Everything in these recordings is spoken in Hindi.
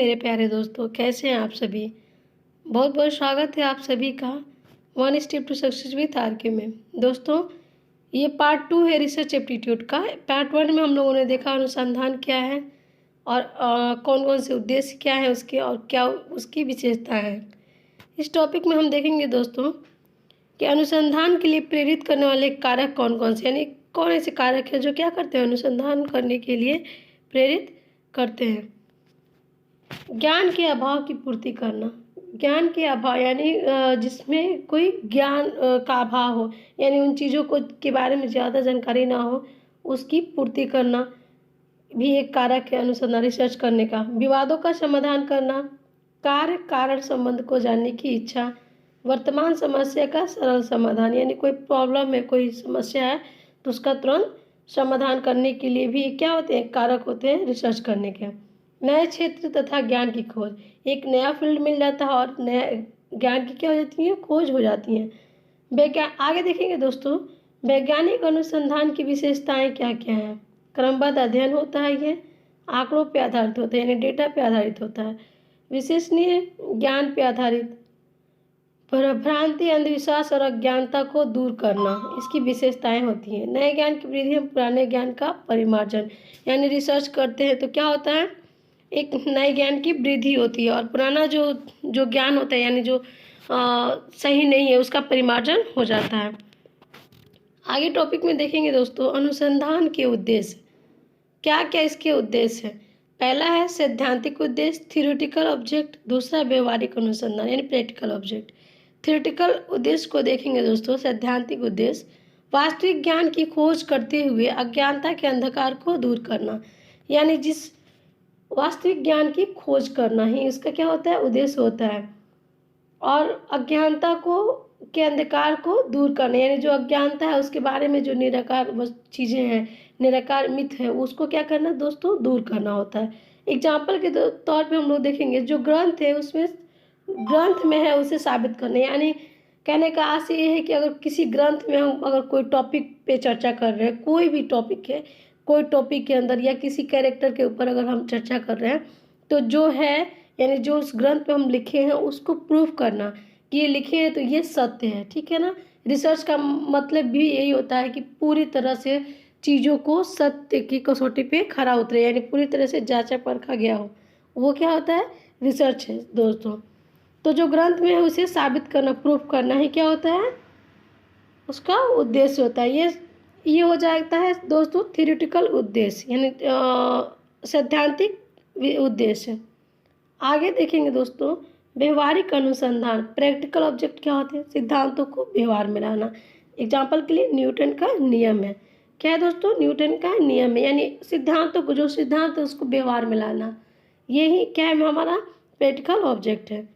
मेरे प्यारे दोस्तों, कैसे हैं आप सभी। बहुत बहुत स्वागत है आप सभी का one step to success with RK में। दोस्तों, ये पार्ट 2 है रिसर्च एप्टीट्यूड का। पार्ट 1 में हम लोगों ने देखा अनुसंधान क्या है और कौन कौन से उद्देश्य क्या है उसके और क्या उसकी विशेषता है। इस टॉपिक में हम देखेंगे दोस्तों कि अनुसंधान के लिए प्रेरित करने वाले कारक कौन कौन से, यानी कौन ऐसे कारक हैं जो क्या करते हैं, अनुसंधान करने के लिए प्रेरित करते हैं। ज्ञान के अभाव की पूर्ति करना, ज्ञान के अभाव यानी जिसमें कोई ज्ञान का अभाव हो, यानी उन चीज़ों को के बारे में ज़्यादा जानकारी ना हो, उसकी पूर्ति करना भी एक कारक है अनुसंधान रिसर्च करने का। विवादों का समाधान करना, कार्य कारण संबंध को जानने की इच्छा, वर्तमान समस्या का सरल समाधान, यानी कोई प्रॉब्लम है, कोई समस्या है तो उसका तुरंत समाधान करने के लिए भी क्या होते हैं, कारक होते हैं रिसर्च करने के। नए क्षेत्र तथा ज्ञान की खोज, एक नया फील्ड मिल जाता है और नया ज्ञान की क्या हो जाती है, खोज हो जाती है। वैज्ञान आगे देखेंगे दोस्तों, वैज्ञानिक अनुसंधान की विशेषताएं क्या क्या हैं। क्रमबद्ध अध्ययन होता है, ये आंकड़ों पे आधारित होता है, यानी डेटा पे आधारित होता है। विश्वसनीय ज्ञान पे आधारित, भ्रांति अंधविश्वास और अज्ञानता को दूर करना इसकी विशेषताएं होती हैं। नए ज्ञान की वृद्धि और पुराने ज्ञान का परिमार्जन, यानी रिसर्च करते हैं तो क्या होता है, एक नए ज्ञान की वृद्धि होती है और पुराना जो ज्ञान होता है, यानी जो सही नहीं है, उसका परिमार्जन हो जाता है। आगे टॉपिक में देखेंगे दोस्तों, अनुसंधान के उद्देश्य क्या क्या इसके उद्देश्य है। पहला है सैद्धांतिक उद्देश्य, थ्योरेटिकल ऑब्जेक्ट। दूसरा व्यवहारिक अनुसंधान यानी प्रैक्टिकल ऑब्जेक्ट। थ्योरेटिकल उद्देश्य को देखेंगे दोस्तों, सैद्धांतिक उद्देश्य वास्तविक ज्ञान की खोज करते हुए अज्ञानता के अंधकार को दूर करना, यानी जिस वास्तविक ज्ञान की खोज करना ही इसका क्या होता है, उद्देश्य होता है। और अज्ञानता को के अंधकार को दूर करना, यानी जो अज्ञानता है उसके बारे में जो निराकार चीज़ें हैं, निराकार मिथ है, उसको क्या करना दोस्तों, दूर करना होता है। एग्जाम्पल के तौर पे हम लोग देखेंगे, जो ग्रंथ है उसमें ग्रंथ में है उसे साबित करना, यानी कहने का आशय ये है कि अगर किसी ग्रंथ में हम अगर कोई टॉपिक पे चर्चा कर रहे हैं, कोई भी टॉपिक है, कोई टॉपिक के अंदर या किसी कैरेक्टर के ऊपर अगर हम चर्चा कर रहे हैं तो जो है, यानी जो उस ग्रंथ पे हम लिखे हैं उसको प्रूफ करना कि ये लिखे हैं तो ये सत्य है, ठीक है ना। रिसर्च का मतलब भी यही होता है कि पूरी तरह से चीज़ों को सत्य की कसौटी पे खरा उतरे, यानी पूरी तरह से जांचा परखा गया हो, वो क्या होता है, रिसर्च है दोस्तों। तो जो ग्रंथ में है उसे साबित करना, प्रूफ करना ही क्या होता है, उसका उद्देश्य होता है। ये हो जाता है दोस्तों थ्योरेटिकल उद्देश्य, यानी सैद्धांतिक उद्देश्य। आगे देखेंगे दोस्तों, व्यवहारिक अनुसंधान, प्रैक्टिकल ऑब्जेक्ट क्या होते हैं, सिद्धांतों को व्यवहार में लाना। एग्जाम्पल के लिए न्यूटन का नियम है, क्या है दोस्तों, न्यूटन का नियम है, यानी सिद्धांतों को, जो सिद्धांत है उसको व्यवहार में लाना, यही क्या है हमारा प्रैक्टिकल ऑब्जेक्ट है।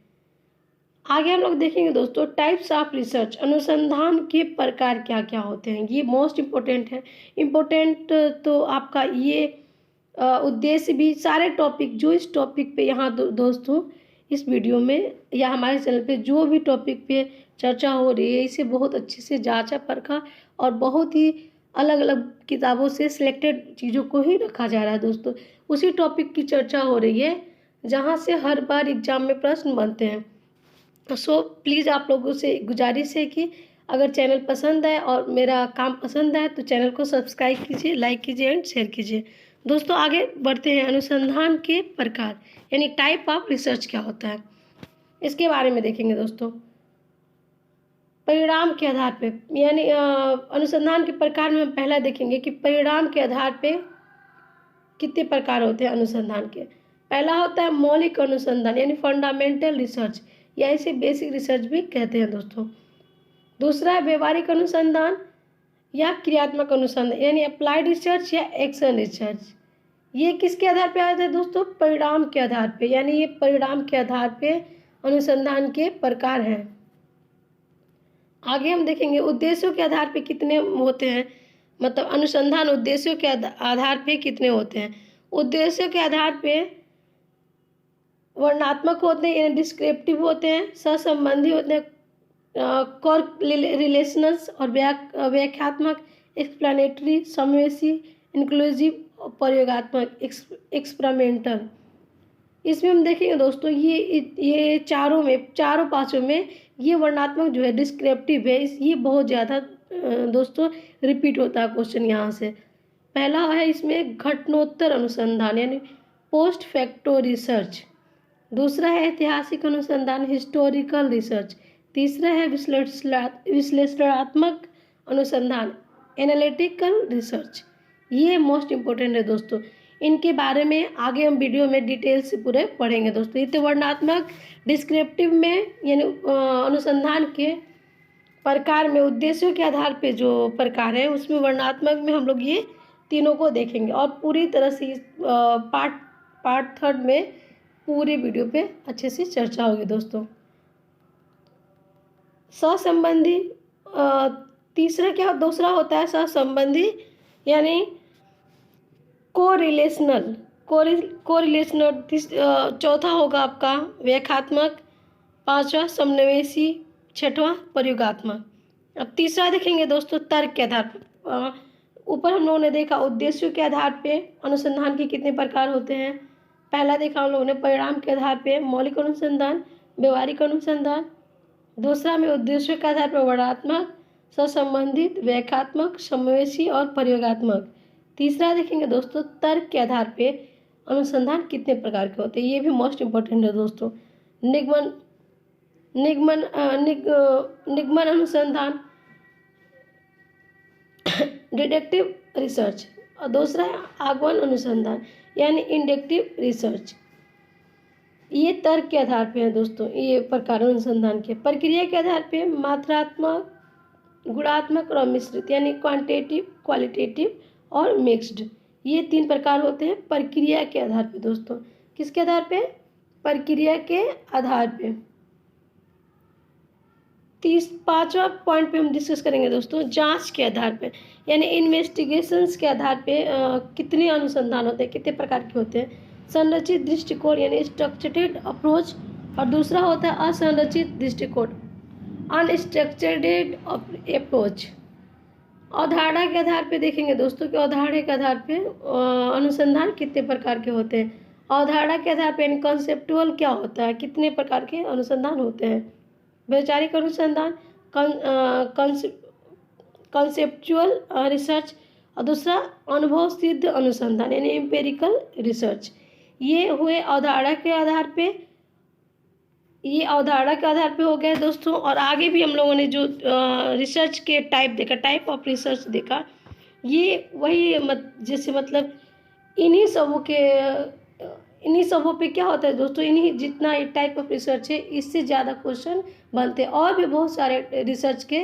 आगे हम लोग देखेंगे दोस्तों, टाइप्स ऑफ रिसर्च, अनुसंधान के प्रकार क्या क्या होते हैं, ये मोस्ट इम्पोर्टेंट है। इम्पोर्टेंट तो आपका ये उद्देश्य भी, सारे टॉपिक जो इस टॉपिक पे यहाँ दोस्तों इस वीडियो में या हमारे चैनल पे जो भी टॉपिक पे चर्चा हो रही है, इसे बहुत अच्छे से जांचा परखा और बहुत ही अलग अलग किताबों से सिलेक्टेड चीज़ों को ही रखा जा रहा है दोस्तों। उसी टॉपिक की चर्चा हो रही है जहाँ से हर बार एग्जाम में प्रश्न बनते हैं। सो प्लीज़ आप लोगों से गुजारिश है कि अगर चैनल पसंद है और मेरा काम पसंद है तो चैनल को सब्सक्राइब कीजिए, लाइक कीजिए एंड शेयर कीजिए। दोस्तों आगे बढ़ते हैं, अनुसंधान के प्रकार यानी टाइप ऑफ रिसर्च क्या होता है, इसके बारे में देखेंगे दोस्तों। परिणाम के आधार पे, यानी अनुसंधान के प्रकार में हम पहला देखेंगे कि परिणाम के आधार पे कितने प्रकार होते हैं अनुसंधान के। पहला होता है मौलिक अनुसंधान यानी फंडामेंटल रिसर्च, या इसे बेसिक रिसर्च भी कहते हैं दोस्तों। दूसरा है व्यवहारिक अनुसंधान या क्रियात्मक अनुसंधान यानी अप्लाइड रिसर्च या एक्शन रिसर्च। ये किसके आधार पे आते हैं दोस्तों, परिणाम के आधार पे, यानी ये परिणाम के आधार पे अनुसंधान के प्रकार हैं। आगे हम देखेंगे उद्देश्यों के आधार पे कितने होते हैं, मतलब अनुसंधान उद्देश्यों के आधार पे कितने होते हैं। उद्देश्यों के आधार पे वर्णनात्मक होते हैं यानी डिस्क्रिप्टिव होते हैं, सहसंबंधी होते हैं, रिलेशनल्स और व्याख्यात्मक, एक्सप्लेनेटरी, समावेशी, इंक्लूसिव, प्रयोगात्मक, एक्सपेरिमेंटल। इसमें हम देखेंगे दोस्तों ये चारों पाँचों में ये वर्णात्मक जो है डिस्क्रिप्टिव है, ये बहुत ज़्यादा दोस्तों रिपीट होता है क्वेश्चन यहाँ से। पहला है इसमें घटनोत्तर अनुसंधान यानी पोस्ट फैक्टो रिसर्च। दूसरा है ऐतिहासिक अनुसंधान हिस्टोरिकल रिसर्च। तीसरा है विश्लेषणात्मक अनुसंधान एनालिटिकल रिसर्च। ये मोस्ट इम्पोर्टेंट है दोस्तों, इनके बारे में आगे हम वीडियो में डिटेल से पूरे पढ़ेंगे दोस्तों। ये तो वर्णनात्मक डिस्क्रिप्टिव में यानी अनुसंधान के प्रकार में उद्देश्यों के आधार पे जो प्रकार है उसमें वर्णनात्मक में हम लोग ये तीनों को देखेंगे और पूरी तरह से पार्ट थर्ड में पूरी वीडियो पे अच्छे से चर्चा होगी दोस्तों। सहसंबंधी दूसरा होता है सहसंबंधी यानी कोरिलेशनल। चौथा होगा आपका व्याख्यात्मक, पांचवा समन्वयी, छठवां प्रयोगात्मक। अब तीसरा देखेंगे दोस्तों तर्क के आधार पर। ऊपर हम लोगों ने देखा उद्देश्यों के आधार पे अनुसंधान के कितने प्रकार होते हैं। पहला देखा हम लोगों ने परिणाम के आधार पे मौलिक अनुसंधान, व्यवहारिक अनुसंधान। दूसरा में उद्देश्यों के आधार पर वर्णनात्मक, सहसंबंधित, व्याख्यात्मक, समन्वयी और प्रयोगात्मक। तीसरा देखेंगे दोस्तों तर्क के आधार पे अनुसंधान कितने प्रकार के होते हैं, ये भी मोस्ट इम्पोर्टेंट है दोस्तों। निगमन अनुसंधान डिडक्टिव रिसर्च और दूसरा है आगमन अनुसंधान यानी इंडक्टिव रिसर्च। ये तर्क के आधार पे है दोस्तों, ये प्रकार अनुसंधान के। प्रक्रिया के आधार पे मात्रात्मक, गुणात्मक और मिश्रित यानी क्वांटिटेटिव, क्वालिटेटिव और मिक्स्ड। ये तीन प्रकार होते हैं प्रक्रिया के आधार पे दोस्तों। किसके आधार पे? प्रक्रिया के आधार पे। पांचवा पॉइंट पे हम डिस्कस करेंगे दोस्तों जांच के आधार पे यानी इन्वेस्टिगेशंस के आधार पे कितने अनुसंधान होते हैं, कितने प्रकार के होते हैं। संरचित दृष्टिकोण यानी स्ट्रक्चर्ड अप्रोच और दूसरा होता है असंरचित दृष्टिकोण अनस्ट्रक्चर्ड अप्रोच। अवधारणा के आधार पे देखेंगे दोस्तों कि अवधारणा के आधार पे अनुसंधान कितने प्रकार के होते हैं। अवधारणा के आधार पे यानी कॉन्सेप्टुअल क्या होता है, कितने प्रकार के अनुसंधान होते हैं। वैचारिक अनुसंधान, कॉन्सेप्चुअल रिसर्च और दूसरा अनुभव सिद्ध अनुसंधान यानी एम्पेरिकल रिसर्च। ये हुए अवधारणा के आधार पे, ये अवधारणा के आधार पे हो गए दोस्तों। और आगे भी हम लोगों ने जो रिसर्च के टाइप देखा, टाइप ऑफ रिसर्च देखा, ये वही जैसे मतलब इन्हीं सबों पे क्या होता है दोस्तों, इन्हीं जितना ये टाइप ऑफ रिसर्च है इससे ज़्यादा क्वेश्चन बनते हैं। और भी बहुत सारे रिसर्च के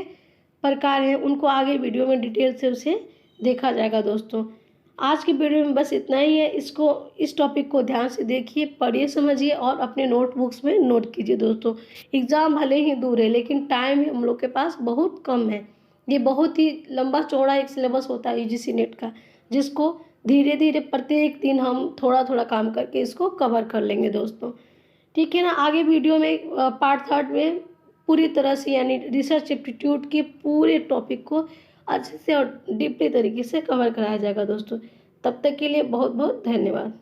प्रकार हैं, उनको आगे वीडियो में डिटेल से उसे देखा जाएगा दोस्तों। आज की वीडियो में बस इतना ही है। इस टॉपिक को ध्यान से देखिए, पढ़िए, समझिए और अपने नोटबुक्स में नोट कीजिए दोस्तों। एग्ज़ाम भले ही दूर है लेकिन टाइम हम लोग के पास बहुत कम है। ये बहुत ही लंबा चौड़ा एक सिलेबस होता है यूजीसी नेट का, जिसको धीरे धीरे प्रत्येक दिन हम थोड़ा थोड़ा काम करके इसको कवर कर लेंगे दोस्तों। ठीक है ना। आगे वीडियो में पार्ट थर्ड में पूरी तरह से यानी रिसर्च एप्टीट्यूड के पूरे टॉपिक को अच्छे से और डीपली तरीके से कवर कराया जाएगा दोस्तों। तब तक के लिए बहुत बहुत धन्यवाद।